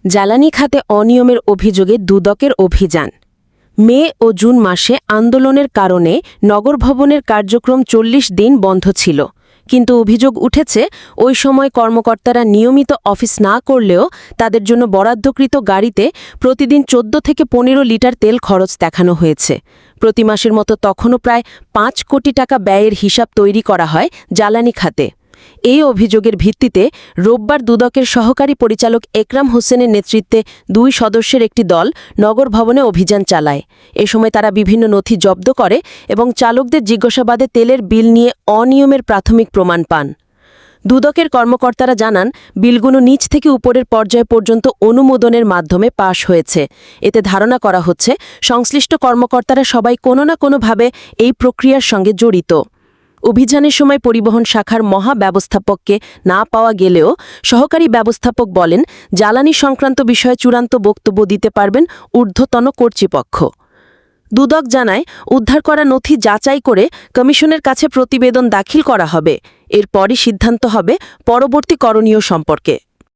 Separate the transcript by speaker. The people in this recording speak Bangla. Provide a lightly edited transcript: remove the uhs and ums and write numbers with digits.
Speaker 1: জ্বালানি খাতে অনিয়মের অভিযোগে দুদকের অভিযান। মে ও জুন মাসে আন্দোলনের কারণে নগর ভবনের কার্যক্রম ৪০ দিন বন্ধ ছিল, কিন্তু অভিযোগ উঠেছে ওই সময় কর্মকর্তারা নিয়মিত অফিস না করলেও তাদের জন্য বরাদ্দকৃত গাড়িতে প্রতিদিন ১৪ থেকে ১৫ লিটার তেল খরচ দেখানো হয়েছে। প্রতি মাসের মতো তখনও প্রায় ৫ কোটি টাকা ব্যয়ের হিসাব তৈরি করা হয় জ্বালানি খাতে। এই অভিযোগের ভিত্তিতে রোববার দুদকের সহকারী পরিচালক একরাম হোসেনের নেতৃত্বে ২ সদস্যের একটি দল নগর ভবনে অভিযান চালায়। এ সময় তারা বিভিন্ন নথি জব্দ করে এবং চালকদের জিজ্ঞাসাবাদে তেলের বিল নিয়ে অনিয়মের প্রাথমিক প্রমাণ পান। দুদকের কর্মকর্তারা জানান, বিলগুলো নিচ থেকে উপরের পর্যায় পর্যন্ত অনুমোদনের মাধ্যমে পাশ হয়েছে। এতে ধারণা করা হচ্ছে সংশ্লিষ্ট কর্মকর্তারা সবাই কোনো না কোনোভাবে এই প্রক্রিয়ার সঙ্গে জড়িত। অভিযানের সময় পরিবহন শাখার মহাব্যবস্থাপককে না পাওয়া গেলেও সহকারী ব্যবস্থাপক বলেন, জ্বালানি সংক্রান্ত বিষয়ে চূড়ান্ত বক্তব্য দিতে পারবেন ঊর্ধ্বতন কর্তৃপক্ষ। দুদক জানায়, উদ্ধার করা নথি যাচাই করে কমিশনের কাছে প্রতিবেদন দাখিল করা হবে। এরপরই সিদ্ধান্ত হবে পরবর্তী করণীয় সম্পর্কে।